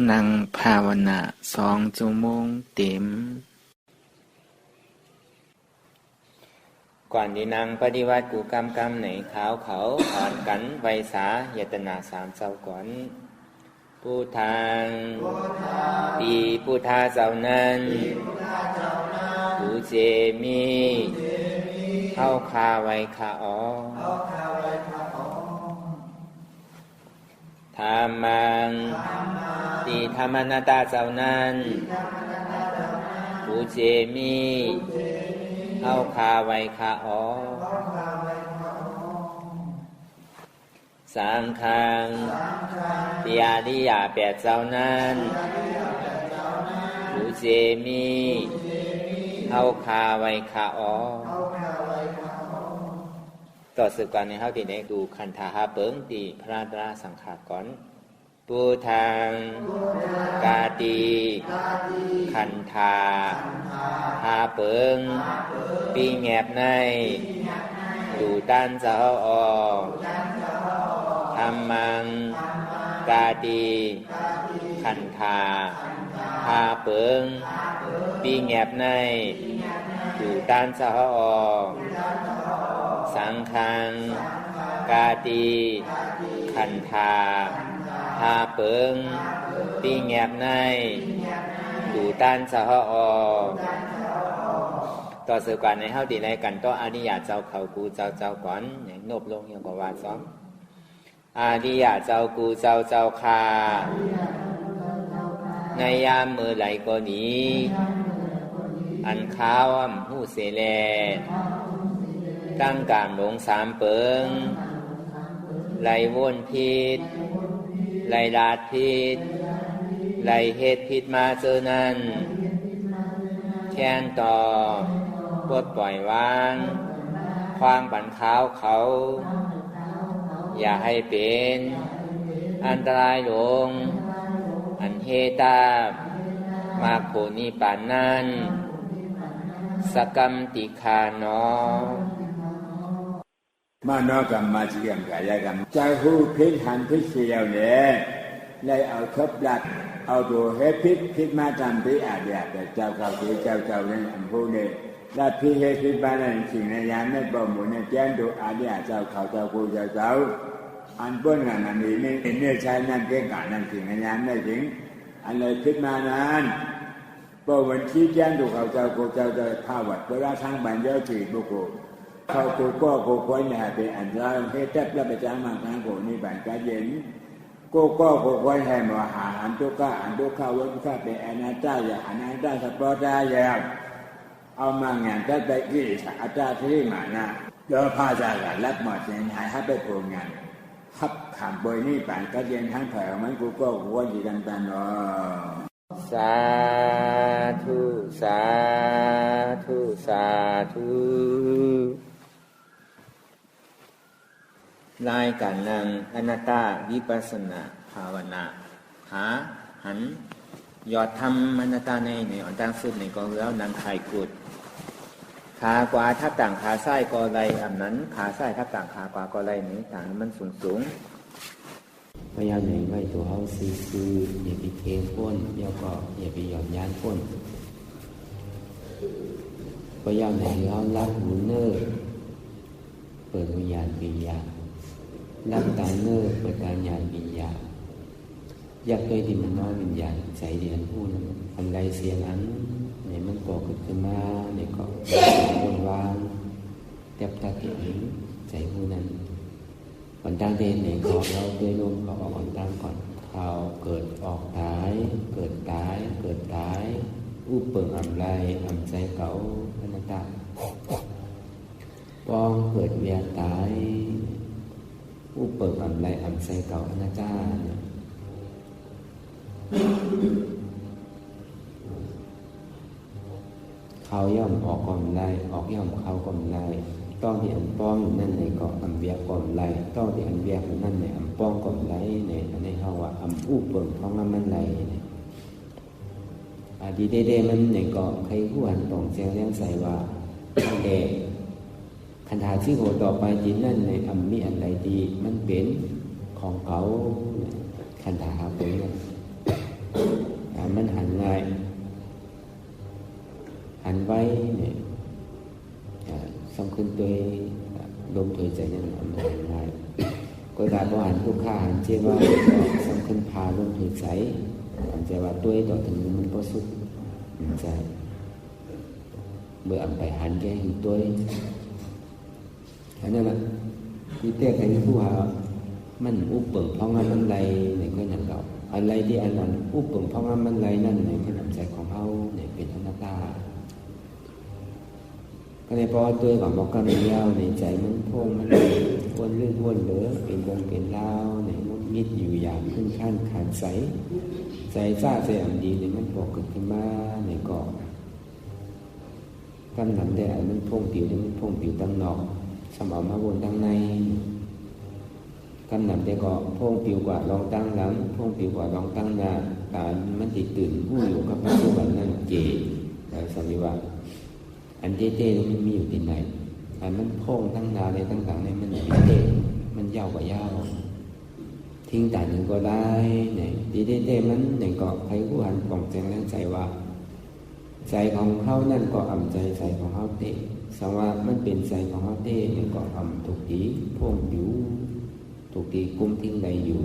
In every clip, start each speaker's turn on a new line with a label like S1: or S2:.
S1: นั่งภาวนา2 ชั่วโมงเต็มก่อนที่นั่งปฏิวัติกูกรรมในขาวเขาอ่อนกันไวสายตนา3 เจ้าก่อนผู้ทางตีผู้ทาเจ้านั้นผู้เจมีเข้าคาไว้คาอ๋อธรรมังตีธรรมนาตาเจ้านั้นผู้เจมีเข้าคาไว้คาอ๋อสังฆังติอาริยา8 เจ้านั้นผู้เจมีเข้าคาไว้คาอ๋อต่อสืบกันในเฮาที่ได้ดูคันธาหาเปิงตีพระตราสังขารก่อนปูทางกาตีคันธาหาเปิงปีแงบในดูด้านเจ้าอธรรมังกาตีคันธาหาเปิงปีแงบในดูด้านเจ้าอสังฆังกาตีคันธาหาเปิงปีแงบในดูด้านเจ้าอต่อสืบกันในเฮาดีในกันต่ออริยะเจ้าเขากูเจ้าก่อนอย่างนบลงอย่างกว่าซ้อมอริยะเจ้ากูเจ้าคาในยามมือไหลก็นี้อันข้าวหูเสแลตั้งกลางลง3 เปิงไหลวนพิษไหลดาดพิษไหลเฮ็ดพิษมาเจอนั้นแค้นต่อปลดปล่อยวางความบั่นข้าวเขาอย่าให้เป็นอันตรายลงอันเฮตามาโคนิปานนั้นสกัมติคานอ
S2: มโนกรรมมาจิกรรมกายกรรมใจหูพิษหันพิษเสียวเนี่ยเลยเอาทบหลักเอาตัวเฮพิษมาทำพิอาเดียแต่เจ้าเขาคือเจ้าเนี่ยอันผู้เนี่ยและพิเฮพิษบ้านนั้นสิ่งในยามในบ่หมุนในแจ้งดูอาเดียเจ้าเขาเจ้ากูเจ้าอันเปิ้ลงานอันนี้เนี่ยใช้นั่นเก่งกานั่นสิ่งในยามได้จริงอันเลยพิษมานั้นบ่วันชี้แจ้งดูเขาเจ้ากูเจ้าภาวัดเวลาทางบัญญัติถือบุกเขากูก็กูควรเนี่ยเป็นอันตรายเฮ็ดจับแล้วไปจ้างมาทางกูนี่บัญญัติเย็นกูก็กูควรให้มาหาอันตุกะอันตุข้าวันข้าเป็นอนาจารย์อนาจารย์สปอร์ตายาวเอามางานจัดไปกี่อาจารย์ที่มานะเดี๋ยวพาจากกันรับหมดเสียหายให้ไปโปรงงานทับขามบอยนี่บัญญัติเย็นทั้งแถวมันกูก็ควรอยู่กันตลอด
S1: สาธุสาธุสาธุรายการนั่งอนัตตาวิปัสสนาภาวนาหาหันยอดธรรมอนัตตาในอ่อนตั้งสุดในกองแล้วนางไข่กุดขากว่าทับต่างขาซ้ายก็ไรอันนั้นขาซ้ายทับต่างขากว่าก็ไรนี้ต่างมันสูง
S3: พยายามไว้ตัวเขาซื้ออย่าไปเทพ้นแล้วก็อย่าไปหย่อนยานพ้นพยายามให้เรารับหูเนื้อเปิดวิญญาณวิญญาณรับตาเนื้อเปิดการญาณวิญญาณอยากเคยที่มันน้อยวิญญาณใจเดียนพูดอันไรเสียงอันเนี่ยมันก่อขึ้นมาเนี่ยก็วนวางเต็บตาเห็นใจผู้นั้นก่อนตั้งเดนเนี่ยเขาเราด้วยลมเขาออกก่อนตั้งก่อนเขาเกิดออกตายเกิดตายเกิดตายอุปเปิงอ่ำไรอ่ำใจเก่าอนัตตาป้องเกิดเวียนตายอุปเปิงอ่ำไรอ่ำใจเก่าอนัตตาเขาย่อมออกก่อนไรออกย่อมเขาก่อนไรต้องที่อันป้องอยู่นั่นในก็อันเวียก่อนไรต้องที่อันเวียอยู่นั่นในอันป้องก่อนไรในเฮาว่าอันอุปเปิงท้องน้ำมันไรดีเด้มันในก็ใครผู้อันต้องเสียงเลี้ยงใส่ว่าเด็กคันธาชื่อโหต่อไปจีนั่นในอันมีอะไรดีมันเป็นของเขาคันธาเป็น หันไว้เนี่ยสำคัญตัวลมถอยใจนั่นอันง่ายก็ได้เพราะหันทุกข้าหันเชื่อว่าสำคัญพาลมถอยใจหันใจว่าตัวต่อถึงมันก็สุดใจเมื่ออันไปหันแก่อยู่ตัวอันนั้นแหละที่เต้ใครผู้หามันอุปเปิงเพราะงั้นมันไรในก็อย่างเราอะไรที่อันนั้นอุปเปิงเพราะงั้นมันไรนั่นในขนมใจของเขาเนี่ยเป็นอนัตตาก็ในพอตัวของบอกกันยาวในใจมันพงมันวนเรื่องวนเหลือเป็นวงเป็นเล่าในมุดมิดอยู่อย่างขึ้นขั้นขาดใสใจซาใจอันดีในมันปกเกิดขึ้นมาในเกาะกันนั้นได้มันพงผิวมันพงผิวตั้งนอกสมองมาวนตั้งในกันนั้นได้ก็พงผิวกว่าลองตั้งหลังพงผิวกว่าลองตั้งหน้าการมันติดตื่นผู้อยู่กับปัจจุบันนั่นเก๋แต่สมิว่าอันเต้ๆมันมีอยู่ที่ไหนอันมันพงตั้งหน้าในต่างๆในมันเต้มันยาวกว่ายาวทิ้งแต่หนึ่งก็ได้เนี่ยเต้ๆมันเนี่ยก็ใครผู้หันปองแจงแล้วใจว่าใจของเขานั่นก็อ่ำใจของเขาเต้สังว่ามันเป็นใจของเขาเต้เนี่ยก็อ่ำถูกดีพงผิวถูกดีกุ้มทิ้งใดอยู่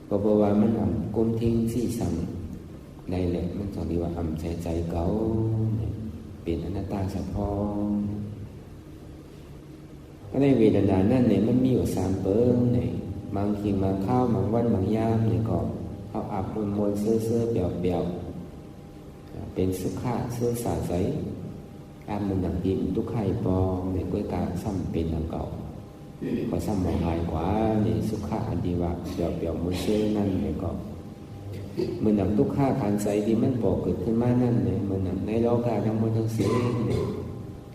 S3: ก็เพราะว่ามันอ่ำกุ้มทิ้งสี่สั่งใดแหละมันสอนดีว่าอ่ำใจเก่าเป็นอนัตตาเฉพาะก็ในเวทนานั่นเนี่ยมันมีอยู่3เปิ้งเนี่ยบางทีบางข้าวบางวันบางยามเนี่ยก็เอาอาบมวลเสื้อเปี่ยวเป็นสุขะเสื้อสาใสอามันหนังดินทุกไข่ปองในกล้วยกาซ้ำเป็นหนังเก่าก็ซ้ำมองหายกว่าในสุขะอันดีว่าเปี่ยวมือเสื้อนั่นเนี่ยก็เหมือนหนังทุกข้าทานใสที่มันปอกเกิดขึ้นมานั่นเนี่ยเหมือนหนังในโลกาทั้งหมดทั้งสิ้นเนี่ย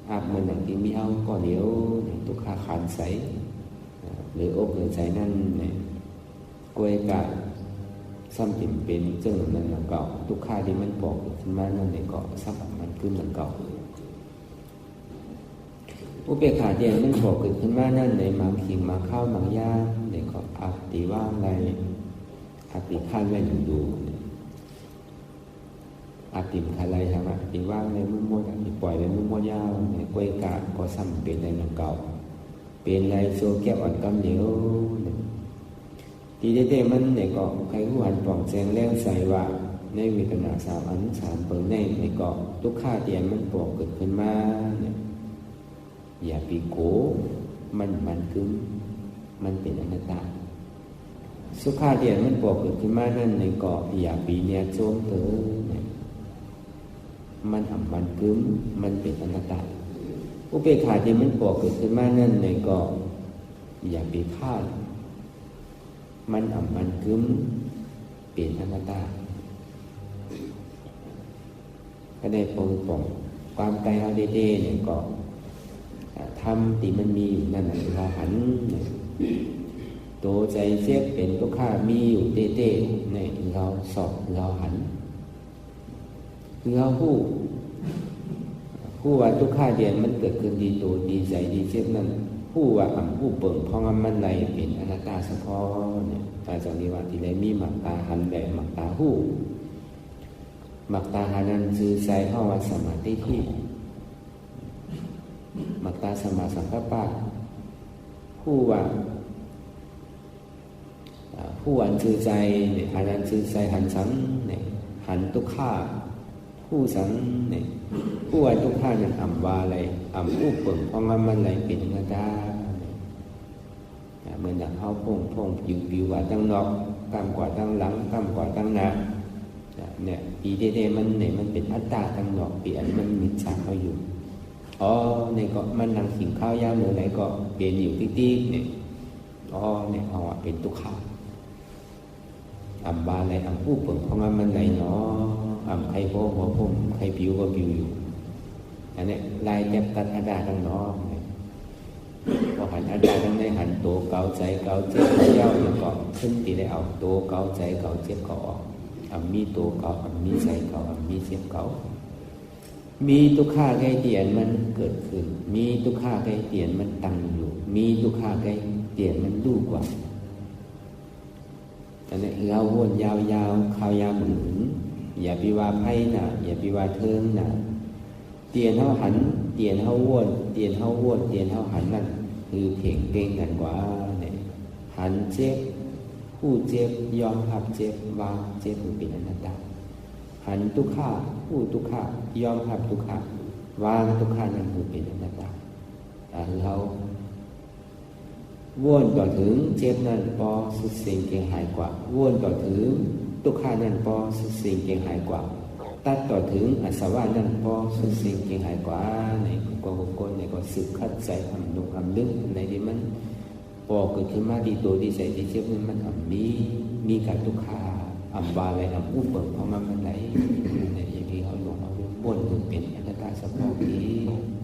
S3: อาบเหมือนหนังที่มีเอาก่อนเดียวทุกข้าทานใสหรืออกหรือใจนั่นเนี่ยกล้วยกาซ้ำจิ่มเป็นเจ้านั่นหนังเก่าทุกข้าที่มันปอกเกิดขึ้นมานั่นเนี่ยก็ซ้ำมันขึ้นหนังเก่าอุเบกขาเดียนมันปอกเกิดขึ้นมานั่นในหมางขิงหมางข้าวหมางย่างเนี่ยก็อาติว่างไรอาติขั้นไว้อยู่ดูอาติขั้นไรใช่ไหมอาติว่างในมุ่งมั่วอาติปล่อยในมุ่งมั่วยาวในกล้วยกาก็ซ้ำเป็นในหนังเก่าเป็นไรโซแก้วอ่อนกำเหนียวทีเต้มันเนี่ยก็ใครผู้หันปองแจงแรงใส่ว่าในเวทนา3 อัน 3เปิงในก็ทุกข้าเดียนมันปอกเกิดขึ้นมาเนี่ยอย่าปีโกมันคือมันเป็นอนัตตาสุขาเดียนมันปอกเกิดขึ้นมานั่นในเกาะอย่าปีเนี่ยโจมเตอเนี่ยมันมันคือมันเป็นอนัตตาอุเบกขาเดียนมันปอกเกิดขึ้นมานั่นในเกาะอย่าปีฆ่ามันมันคือเป็นอนัตตาก็ได้ปองความไกลเอาเด้ๆเนี่ยก็ทำที่มันมีอยู่นั่นเราหันตัวใจเสียเป็นทุกข้ามีอยู่เต้ๆในเราสอบเราหันคือเราผู้ว่าทุกข้าเดียนมันเกิดขึ้นดีตัวดีใจดีเสียนั่นผู้ว่าผู้เปิ่งเพราะมันไรเป็นอนัตตาเฉพาะเนี่ยตาจากนี้ว่าที่ไรมีหมักตาหันแบบหมักตาหูหมักตาหันนั้นคือใจเข้าว่าสมาธิที่มัตตาสมาสังกัปปะผู้ว่าอันชื่อใจเนี่ยอันชื่อใจหันสังเนี่ยหันทุกข้าผู้สังเนี่ยผู้อันทุกข้าอย่างอ่ำวาอะไรอ่ำผู้เปิ่งเพราะมันอะไรเป็นเงาดาเหมือนอย่างเขาพงผิวว่าตั้งนอกตั้งกว่าตั้งหลังตั้งกว่าตั้งหน้าเนี่ยปีเดมันเนี่ยมันเป็นอัตตาตั้งนอกปีอันมันมิจฉาเขาอยู่ในก็มันนั่งกินข้าวยามเมื่อไหร่ก็เปลี่ยนอยู่ติ๊กๆเนี่ยเนี่ยเป็นทุกข์บาอะไรผู้เปิดของมันไหนเนาะใครโผล่หัวพุ่มใครผิวก็ผิวอยู่อันนี้ลายแจ็บตัดอาดาทั้งเนาะพอหันอาดาทั้งในหันตัวเกาใจเกาเจ็บเย้าแล้วก็ขึ้นตีได้เอาตัวเกาใจเกาเจ็บก็ออกมีตัวเกามีใจเกามีเจ็บเกามีทุกข้าใกล้เตียนมันเกิดขึ้นมีทุกข้าใกล้เตียนมันตั้งอยู่มีทุกข้าใกล้เตียนมันดูกว่าแต่เนี่ยเราวนยาวๆข้าวยาวหมุนอย่าไปว่าไพ่น่ะอย่าไปว่าเทิงน่ะ tiền hao hẳn tiền hao vuông tiền hao vuông tiền hao hẳnนั่นคือเพ่งเก่งกันกว่าเนี่ยหันเจ็บผู้เจ็บยอมรับเจ็บวางเจ็บมันเป็นอนัตตาหันทุกข์ผู้ทุกข์ยอมรับทุกข์วางทุกข์นั่นคือเป็นอนัตตาเราวนต่อถึงเจ็บนั่นพอสุดสิ่งเก่งหายกว่าวนต่อถึงทุกข์นั่นพอสุดสิ่งเก่งหายกว่าตัดต่อถึงอาสวะนั่นพอสุดสิ่งเก่งหายกว่าในคนในก็สึกขัดใจทำลงทำลึกในที่มันพอเกิดขึ้นมาดีตัวดีใจดีเจ็บนั้นมันมีการทุกข์บาอะไรอุปเบิกเพราะมันไหลในอย่างที่เขาลงเอาวนเป็นอนัตตาสภาวะ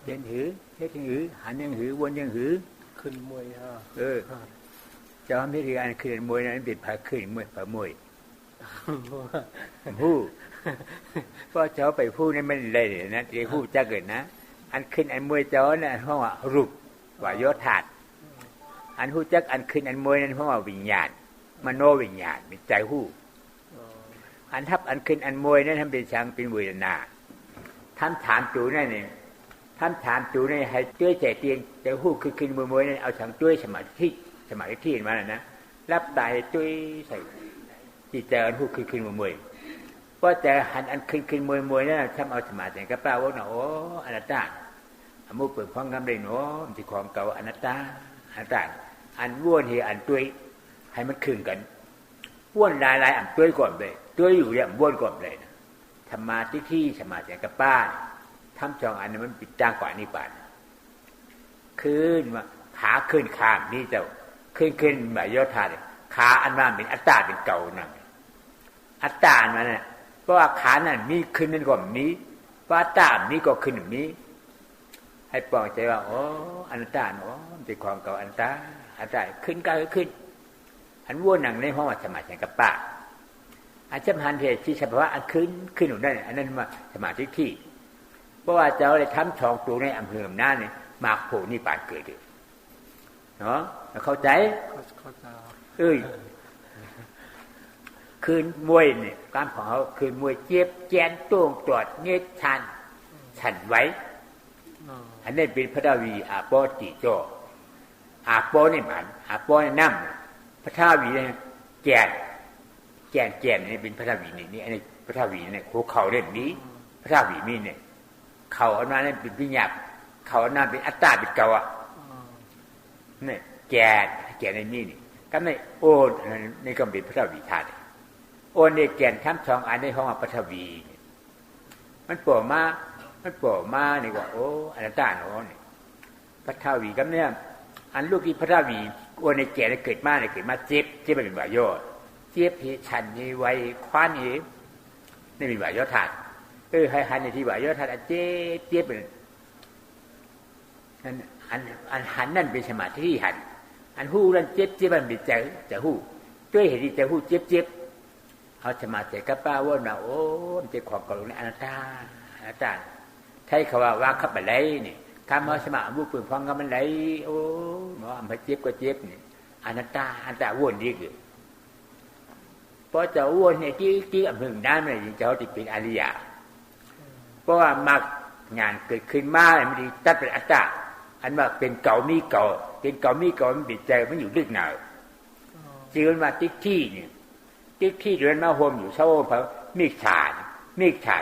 S2: เห็นหือเฮ็ดหือหันยังหือวนยังหือ
S4: ขึ้นมวย
S2: จะไม่ถืออันขึ้นมวยนั้นเป็นผาขึ้นมวยผามวยผู้ก็เจ้าไปผู้นี่มันเลยนะที่ผู้จะเกิดนะอันขึ้นอันมวยเจ้าน่ะเพราะว่ารูปว่าโยธาอันผู้จักอันขึ้นอันมวยนั้นเพราะว่าวิญญาณมโนวิญญาณเป็นใจผู้อันทับอันขึ้นอันมวยนั้นทำเป็นช่างเป็นเวทนาท่านถามจูนั่นเองท่านถามจูนี่ให้ช่วยใจเตียงใจผู้คือขึ้นมวยนั้นเอาช่างช่วยสมาธิมาแล้วนะรับตายช่วยใส่จิตใจอันผู้คือขึ้นมวยเพราะแต่หันอันขึ้นมวยนั่นทำเอาสมาธิกับเปล่าว่าโอ้อนัตตาอมุเปิดฟังคำได้เนาะที่ของเก่าอนัตตาอันว้วนเฮอันตัวให้มันคืนกันว้วนลายอันตัวก่อนเลยตัวอยู่เนี่ยว้วนก่อนเลยนะธรรมาที่สมาธิกับป้าทำจองอันนั้นมันปิดจ้างกว่านิพพานคืนว่าขาขึ้นข้ามนี่เจ้าขึ้นแบบยอดธาตุขาอันนั้นเป็นอัตตาเป็นเก่านั่นอัตตามันน่ะเพราะว่าขานั่นมีขึ้นนั่นก่อนนี้เพราะอัตตานี้ก็ขึ้นแบบนี้ให้ปลองใจว่าอ๋ออนัตตาเนาะมันเป็นความเก่าอนัตตาขึ้นก็ขึ้นอันวัวหนังในห้องสมาธิกับป้าอาจจะพันเหตุที่เฉพาะอันขึ้นอยู่นั่นอันนั้นมาสมาธิที่เพราะว่าเจ้าเลยทำช่องตัวในอำเภอหน้าเนี่ยมากโผล่นี่ปานเกิดเนาะเข้าใจคืนมวยเนี่ยการของเขาคืนมวยเจ็บแจนต้วงตรวจเงี้ยฉันไว้อันนี้เป็นพระดาวีอาโปติโจอาโปนี่มันอาโปนี่น้ำพระดาวีเนี่ยแกนนี่เป็นพระดาวีนี่อันนี้พระดาวีเนี่ยหัวเข่าเล่นนี้พระดาวีมีเนี่ยเข่าอันนั้นเป็นวิญญาณเข่าอันนั้นเป็นอัตตาเป็นเก่าอ่ะเนี่ยแกนในนี่ก็ไม่โอนในก็เป็นพระดาวีธาตุโอนในแกนทั้งสองอันในห้องพระดาวีมันปวดมานี่ก็โอ้อนัตตาเนาะนี่พระดาวีก็เนี่ยอันลูกที่พระดาวีโอนในแกนเกิดมาเจ็บเป็นบาโยเจ็บที่ฉันนี่ไว้คว้านี่นี่มีบาโยธาตุให้หันในที่บาโยธาตุเจ็บเป็นอันหันนั่นเป็นสมาธิที่หันอันหู้นั่นเจ็บมันเป็นใจจะหู้ด้วยเหตุที่จะหู้เจ็บเอาสมาธิกับป้าว่าน่ะโอ้มันจะความกรุณาอนัตตาใช่เขาว่าขับไปเลยนี่คำว่าสมาบุปืนฟังก็มันไหลโอ้เนาะมันเจ็บก็เจ็บนี่อนัตตาวนดีคือเพราะจะวนเนี่ยที่อำเภอด้านมันจะเขาติดเป็นอริยะเพราะว่ามักงานเกิดขึ้นมามันดีตัดเป็นอัตตาอันว่าเป็นเก่ามีเก่ามันปิดใจมันอยู่ลึกหนาจีนมาติ๊กที่เนี่ยติ๊กที่เดินมาโฮมอยู่เช่าเพราะมีฉา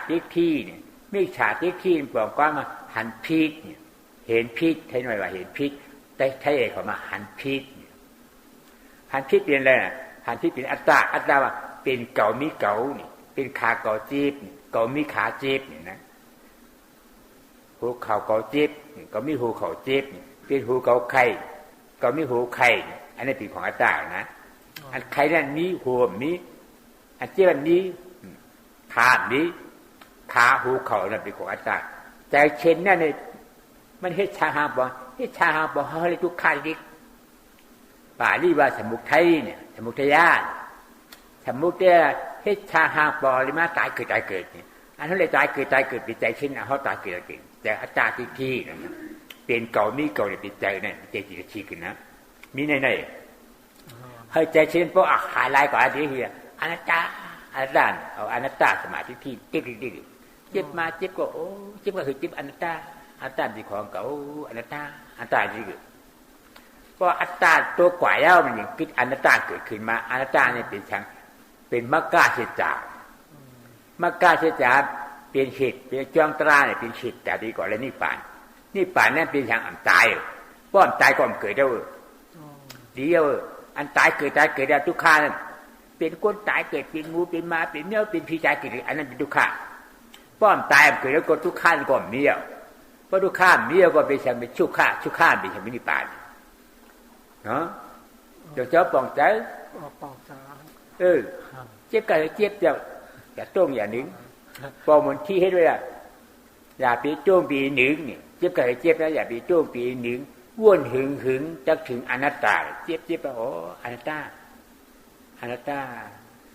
S2: ติ๊กที่เนี่ยมีฉาติ๊กที่บอกว่ามาหันพีกเนี่ยเห็นพีกใช่หน่อยว่าเห็นพีกแต่ไทยเขามาหันพีกเนี่ยหันพีกเป็นอะไรน่ะหันพีกเป็นอัตตาว่าเป็นเก่ามีเก่านี่เป็นขาเก่าจีบเก่ามีขาจีบเนี่ยนะหูเข่าเก่าจีบก็มีหูเข่าจีบเป็นหูเก่าไข่ก็มีหูไข่อันนี้เป็นของอัตตานะอันไข่นั่นมีหัวมีอันเจ้านี้ขาหูเข่านั่นเป็นของอัตตาใจเช่นนั่นเนี่ยมันเฮ็ดชาหาบ่เฮาเลยทุกข์ดิป่าลีว่าสมุทัยเนี่ยสมุทัยเฮ็ดชาหาบ่เลยมาตายเกิดเนี่ยอันนั้นเลยตายเกิดเป็นใจเช่นเฮาตายเกิดแต่อัตตาที่นั่นเป็นเก่ามีเก่าเนี่ยเป็นใจนั่นใจจิตชี้ขึ้นนะมีในให้ใจเช่นเพราะหายลายกว่าอันนี้คืออนัตตาเอาอนัตตาสมาธิที่ติ๊กเจ็บมาเจ็บก็โอ้เจ็บก็คือเจ็บอนัตตาเป็นของเก่าอนัตตานี่คือเพราะอัตตาตัวกว่าแล้วมันยังคิดอนัตตาเกิดขึ้นมาอนัตตาเนี่ยเป็นมรรคเสจาเป็นเหตุเป็นจ้องตราเนี่ยเป็นเหตุแต่ดีกว่าแล้วนิพพานนั่นเป็นทางอันตายป้อมตายก่อนเกิดได้เดียวอันตายเกิดได้ทุกข์นั่นเป็นคนตายเกิดเป็นงูเป็นม้าเป็นเนื้อเป็นผีตายเกิดอันนั้นเป็นทุกข์ป้อมตายเกิดแล้วก็ทุกข์ก่อนเมียวเพราะทุกข์เมียวก็เป็นทางเป็นชุกข์เป็นทางนิพพานเนาะเดี๋ยวเจ้าป้องใจเจ็บกันเจ็บจะต้องอย่างหนึ่งพอมันที่ให้ด้วยล่ะอย่าไปโจมตีหนึ่งเนี่ย
S4: เจ็บก็ให้เจ็บแล้วอย่าไปโจมตีหนึ่งว่วนหึงจักถึงอนัตตาเจ็บไปโอ้อนัตตา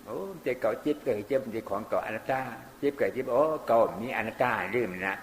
S4: โอ้ใจเก่าเจ็บก็ให้เจ็บใจของเก่าอนัตตาเจ็บก็ให้เจ็บโอ้เก่ามีอนัตตาลืมนะ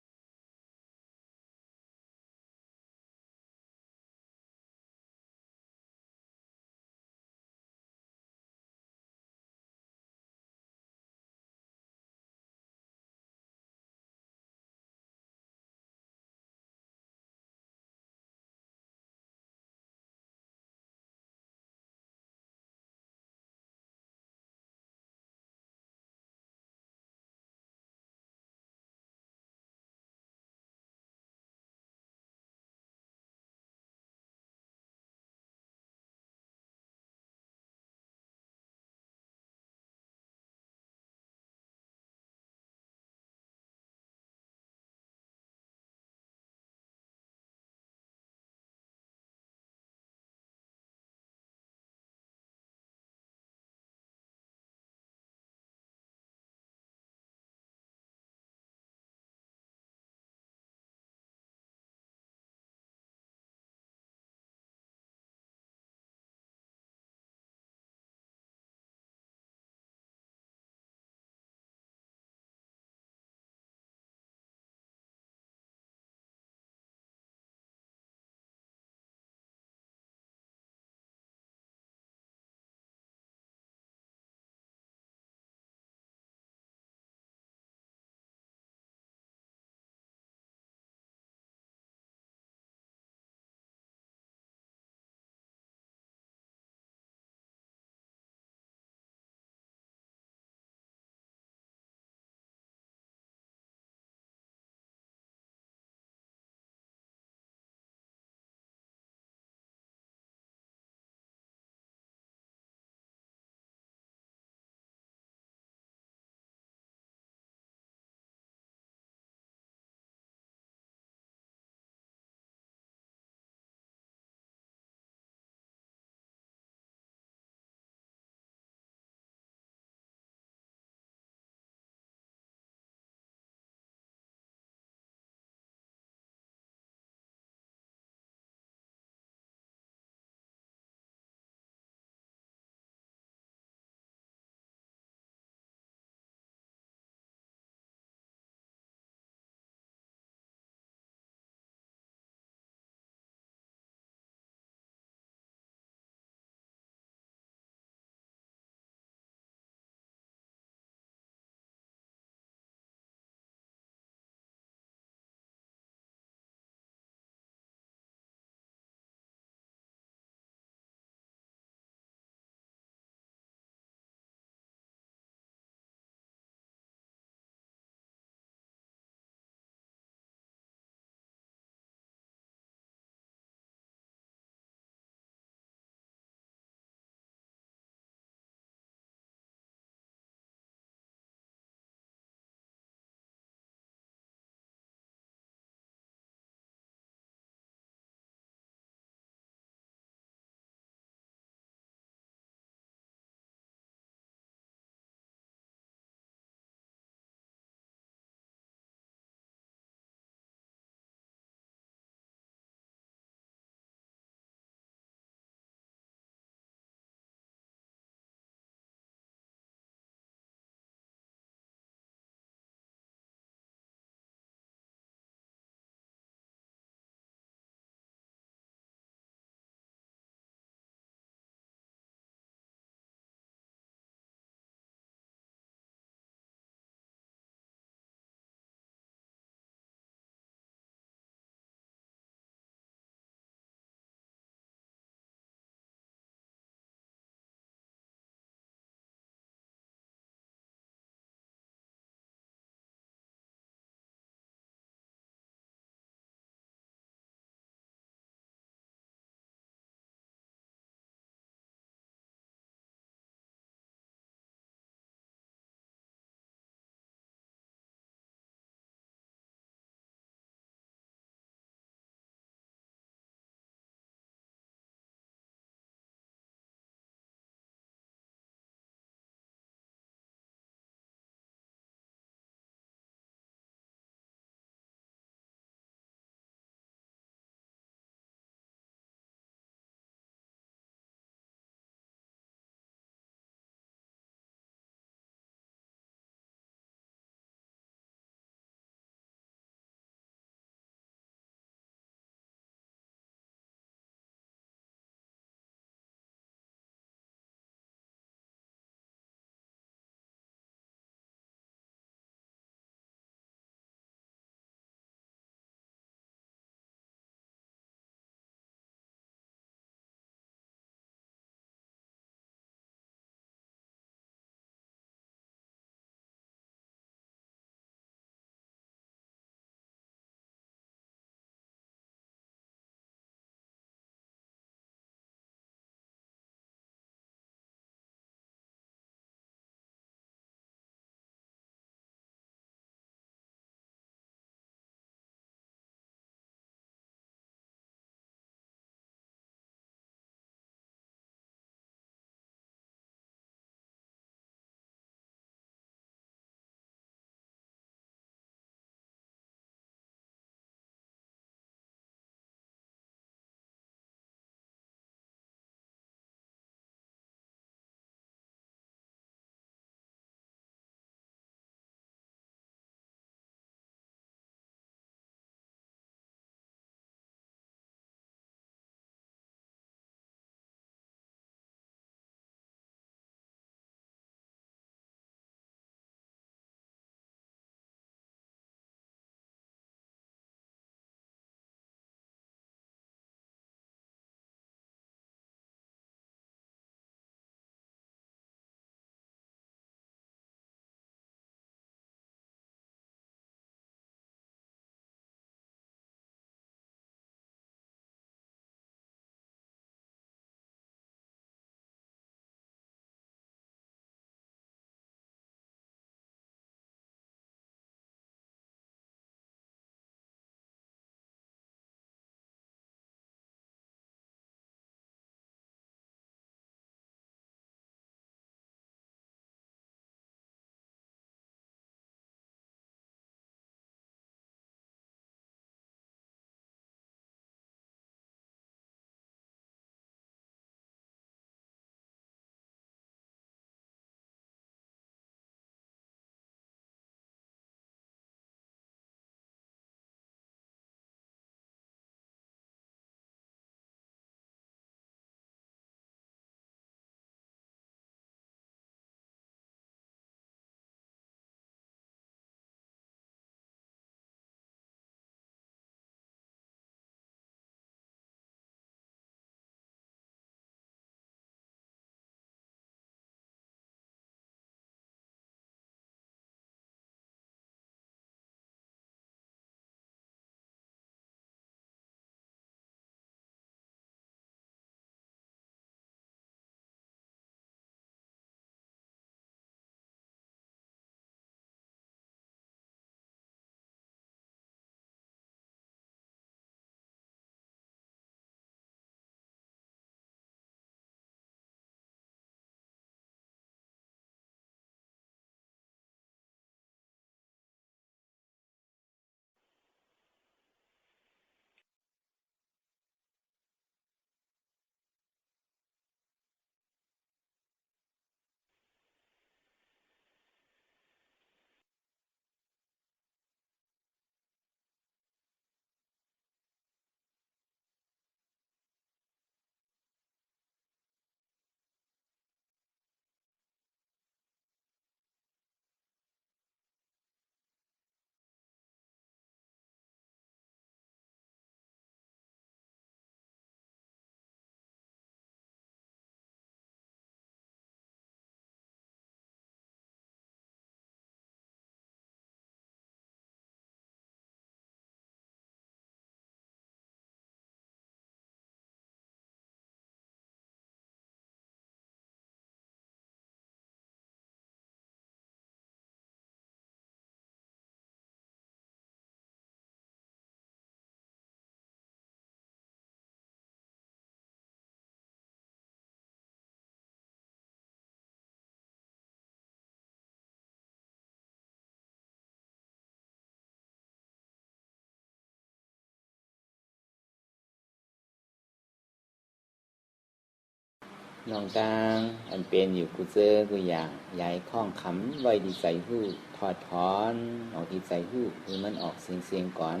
S1: น้องตางอันเป็นอยู่กูเจอกูอย่างย้ายข้องขำไว้ดีใส่หู้ถอดถอนออกดีใส่หู้คือมันออกเสียงก่อน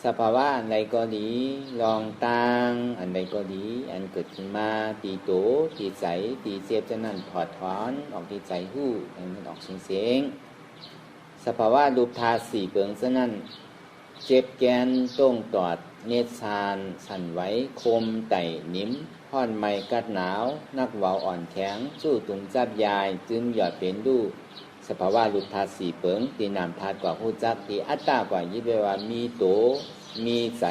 S1: สภาวะอันใดก็ดีลองตางอันใดก็ดีอันเกิดขึ้นมาตีโตตีใสตีเจ็บจะนั่นถอดถอนออกดีใส่หู้ให้มันออกเสียงสภาวะรูปธาตุสี่เปิงซะนั่นเจ็บแกนต้งตอดเนตรชานสั่นไหวคมไต่นิ้มห่อนไม้กัดหนาวนักเว้าอ่อนแข็งสู้ตุ่มจับยายจึงหยอดเป็นดูสภาวะรูปธาตุสี่เปิงตีนามธาตุกว่าหูจักตีอัตตากว่ายิบว่ามีโตมีใส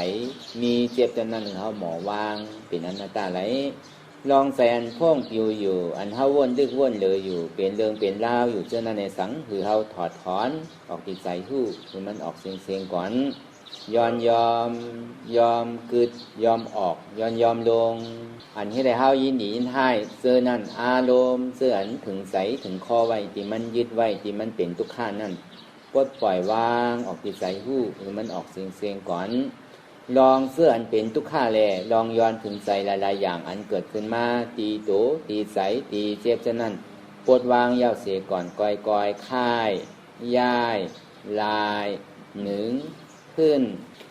S1: มีเจ็บจะนั่นเขาหมอวางเป็นอนัตตาไหลลองใส่อันพ่องปิวอยู่อันเฮาวนดึกวนเลยอยู่เป็นเรื่องเป็นราวอยู่เจ้านั่นในสังคือเฮาถอดถอนออกติดใจหู้คือมันออกเสียงก่อนยอมกึดยอมออกยอมลงอันที่ได้เฮายินดียินให้เสื้อนั่นอารมณ์เสื้ออันถึงใสถึงคอไว้ที่มันยึดไว้ที่มันเป็นทุกข้านั่นปลดปล่อยวางออกติดใจหู้คือมันออกเสียงก่อนลองเสื้ออันเป็นทุกข้าแลลองย้อนถึงใจหลายๆอย่างอันเกิดขึ้นมาตีโตตีใสตีเจ็บฉะนั้นปลดวางยาวเสียก่อนกอยค่ายย่ายลายหนึ่งขึ้น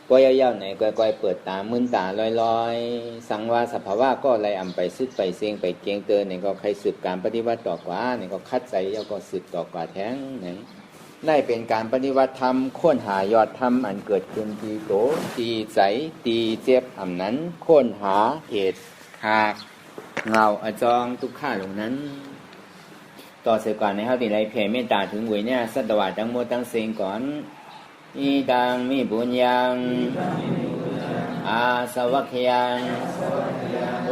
S1: ปล่อยยาวๆไหนกอยเปิดตามึนตาลอยๆสังวาสภาวะก็ไหลอ่ำไปซึกไปเสียงไปเกียงเตือนนี่ก็ใครสืบการปฏิบัติต่อกว่านี่ก็คัดใจแล้วก็สืบต่อกว่าแท้งนั่นได้เป็นการปฏิบัติธรรมค้นหายอดธรรมอันเกิดขึ้นตีโตตีใสตีเจ็บอันนั้นค้นหาเหตุหากเงาอจองทุกข้าลงนั้นต่อเสียก่อนในเฮาที่ไรแผ่เมตตาถึงเวยเนี่ยสัตวะทั้งหมดทั้งเสียงก่อนอีตังมิบุญยังอาสวัคยัง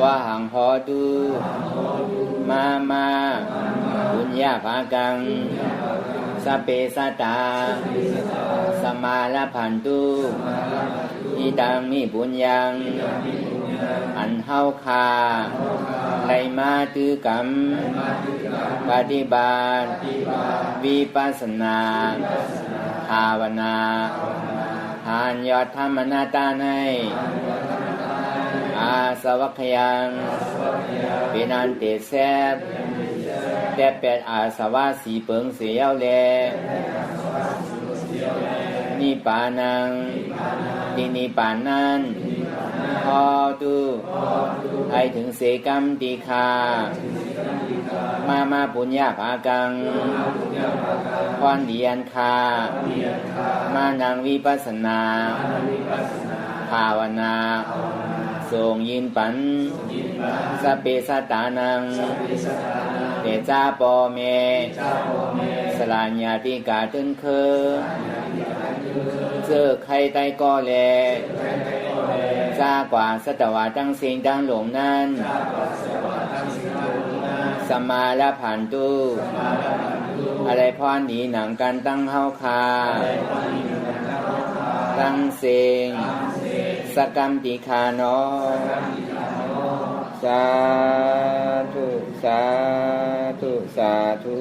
S1: วะหังหอตุมาบุญญาภากังสัพเพสัตตาสมาลพันตุอีตังมิบุญยังอันเฮาคาไลมาตือกรรมปฏิบัติวิปัสสนาภาวนาทานยอดธรรมนาตาในอาสวัคยังเป็นอันเตแซบแต่แปดอาสวะสีเปิงเสียวแลนิปานังตินิปานั้นพอตุให้ถึงเสกัมติคามาปุญญาภากังพรเดียนคามานังวิปัสสนาภาวนาทรงยินปันสัพเพสัตตานังเตจาปอเมสลาญาติกาตึนเคเจอใครไตก็แลจากว่าสัตวะทั้งสิ่งทั้งหลงนั้นสมาลพันตุอะไรพรหนีหนังกันตั้งเฮาคาตั้งเสงสกรรมติคาโนสาธุสาธุสาธุ